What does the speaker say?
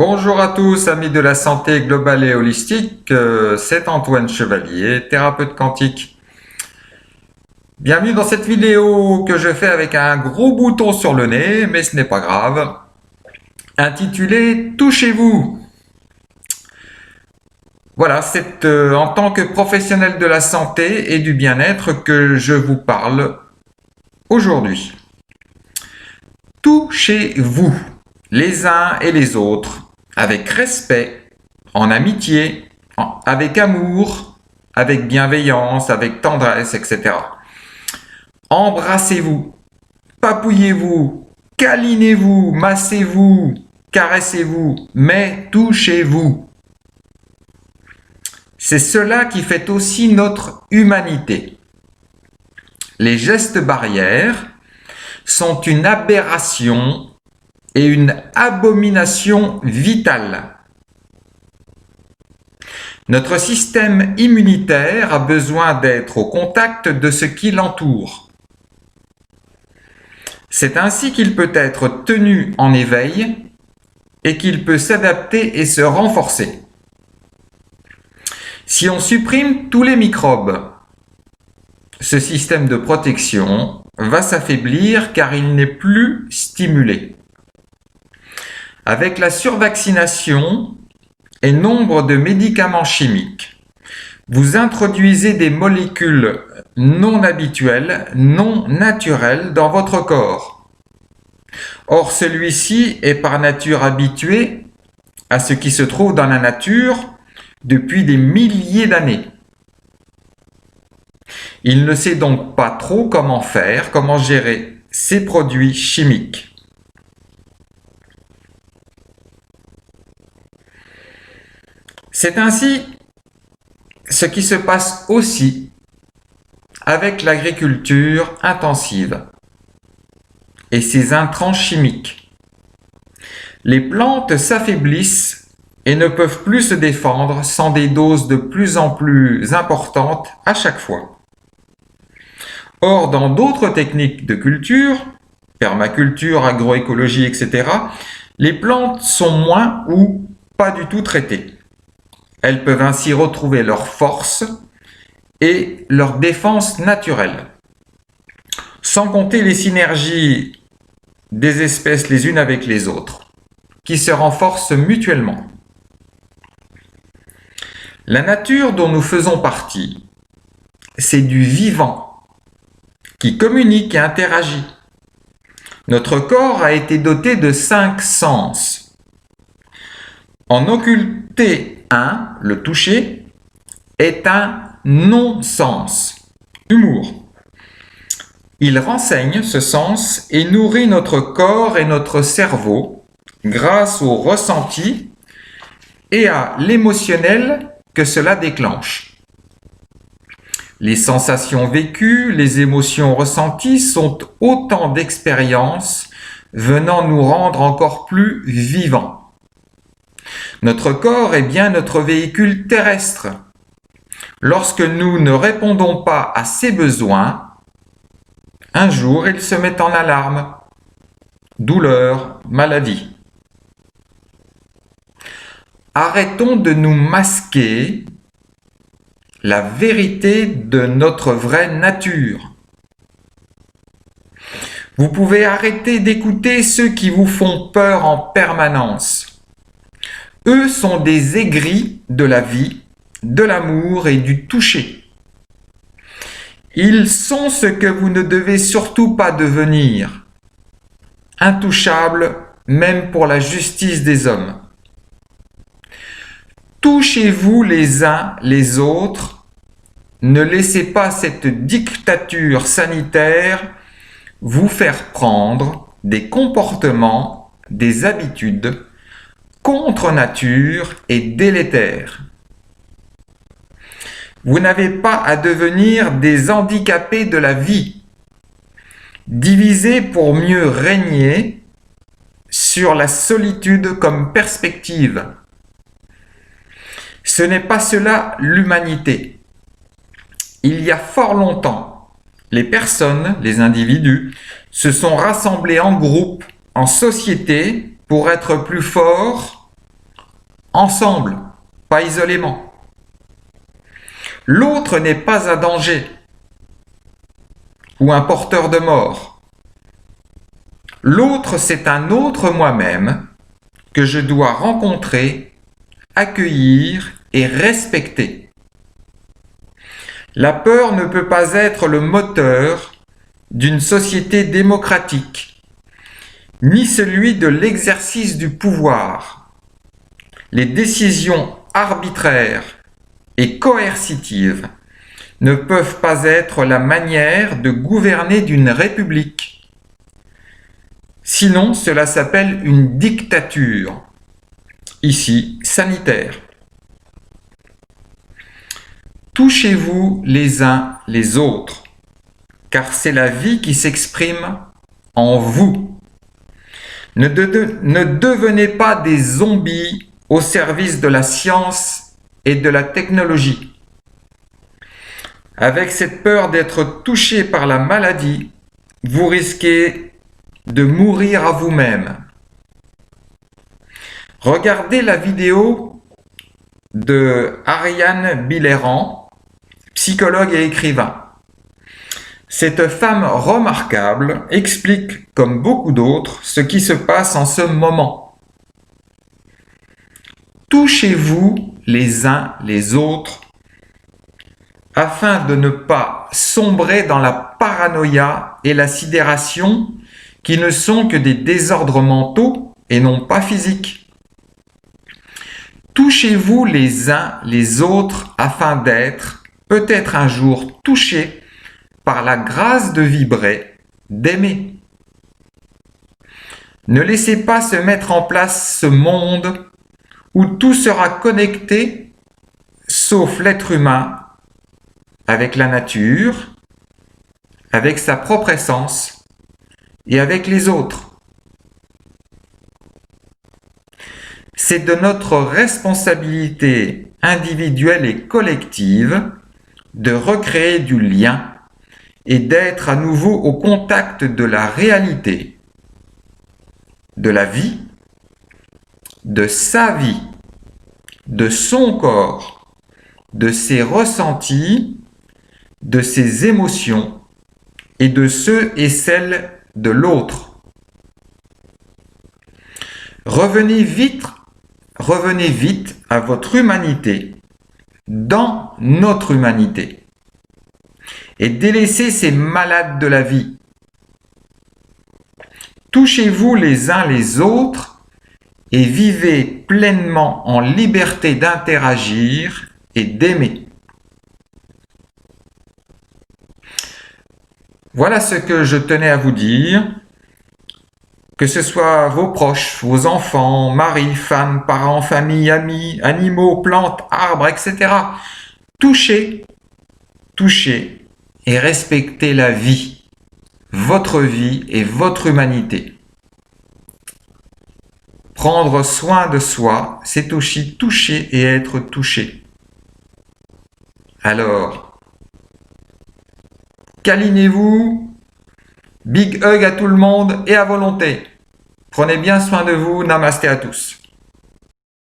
Bonjour à tous, amis de la santé globale et holistique, c'est Antoine Chevalier, thérapeute quantique. Bienvenue dans cette vidéo que je fais avec un gros bouton sur le nez, mais ce n'est pas grave, intitulée « Touchez-vous ». Voilà, c'est en tant que professionnel de la santé et du bien-être que je vous parle aujourd'hui. Touchez-vous, les uns et les autres, avec respect, en amitié, avec amour, avec bienveillance, avec tendresse, etc. Embrassez-vous, papouillez-vous, câlinez-vous, massez-vous, caressez-vous, mais touchez-vous. C'est cela qui fait aussi notre humanité. Les gestes barrières sont une aberration et une abomination vitale. Notre système immunitaire a besoin d'être au contact de ce qui l'entoure. C'est ainsi qu'il peut être tenu en éveil et qu'il peut s'adapter et se renforcer. Si on supprime tous les microbes, ce système de protection va s'affaiblir car il n'est plus stimulé. Avec la survaccination et nombre de médicaments chimiques, vous introduisez des molécules non habituelles, non naturelles dans votre corps. Or, celui-ci est par nature habitué à ce qui se trouve dans la nature depuis des milliers d'années. Il ne sait donc pas trop comment faire, comment gérer ces produits chimiques. C'est ainsi ce qui se passe aussi avec l'agriculture intensive et ses intrants chimiques. Les plantes s'affaiblissent et ne peuvent plus se défendre sans des doses de plus en plus importantes à chaque fois. Or, dans d'autres techniques de culture, permaculture, agroécologie, etc., les plantes sont moins ou pas du tout traitées. Elles peuvent ainsi retrouver leur force et leur défense naturelle. Sans compter les synergies des espèces les unes avec les autres, qui se renforcent mutuellement. La nature dont nous faisons partie, c'est du vivant, qui communique et interagit. Notre corps a été doté de 5 sens. En occulter un, le toucher, est un non-sens, humour. Il renseigne ce sens et nourrit notre corps et notre cerveau grâce au ressenti et à l'émotionnel que cela déclenche. Les sensations vécues, les émotions ressenties sont autant d'expériences venant nous rendre encore plus vivants. Notre corps est bien notre véhicule terrestre. Lorsque nous ne répondons pas à ses besoins, un jour il se met en alarme. Douleur, maladie. Arrêtons de nous masquer la vérité de notre vraie nature. Vous pouvez arrêter d'écouter ceux qui vous font peur en permanence. Eux sont des aigris de la vie, de l'amour et du toucher. Ils sont ce que vous ne devez surtout pas devenir, intouchables même pour la justice des hommes. Touchez-vous les uns les autres, ne laissez pas cette dictature sanitaire vous faire prendre des comportements, des habitudes contre nature et délétères. Vous n'avez pas à devenir des handicapés de la vie, divisés pour mieux régner sur la solitude comme perspective. Ce n'est pas cela l'humanité. Il y a fort longtemps, les personnes, les individus, se sont rassemblés en groupe, en société, pour être plus forts ensemble, pas isolément. L'autre n'est pas un danger ou un porteur de mort. L'autre, c'est un autre moi-même que je dois rencontrer, accueillir et respecter. La peur ne peut pas être le moteur d'une société démocratique, ni celui de l'exercice du pouvoir. Les décisions arbitraires et coercitives ne peuvent pas être la manière de gouverner d'une république. Sinon, cela s'appelle une dictature, ici sanitaire. Touchez-vous les uns les autres, car c'est la vie qui s'exprime en vous. Ne devenez pas des zombies au service de la science et de la technologie. Avec cette peur d'être touché par la maladie, vous risquez de mourir à vous-même. Regardez la vidéo de Ariane Billerand, psychologue et écrivain. Cette femme remarquable explique, comme beaucoup d'autres, ce qui se passe en ce moment. Touchez-vous les uns les autres afin de ne pas sombrer dans la paranoïa et la sidération qui ne sont que des désordres mentaux et non pas physiques. Touchez-vous les uns les autres afin d'être, peut-être un jour, touchés par la grâce de vibrer, d'aimer. Ne laissez pas se mettre en place ce monde où tout sera connecté, sauf l'être humain, avec la nature, avec sa propre essence et avec les autres. C'est de notre responsabilité individuelle et collective de recréer du lien et d'être à nouveau au contact de la réalité, de la vie, de sa vie, de son corps, de ses ressentis, de ses émotions et de ceux et celles de l'autre. Revenez vite à votre humanité, dans notre humanité, et délaissez ces malades de la vie. Touchez-vous les uns les autres et vivez pleinement en liberté d'interagir et d'aimer. Voilà ce que je tenais à vous dire, que ce soit vos proches, vos enfants, mari, femme, parents, famille, amis, animaux, plantes, arbres, etc. Touchez et respectez la vie, votre vie et votre humanité. Prendre soin de soi, c'est aussi toucher et être touché. Alors, câlinez-vous, big hug à tout le monde et à volonté. Prenez bien soin de vous, namasté à tous.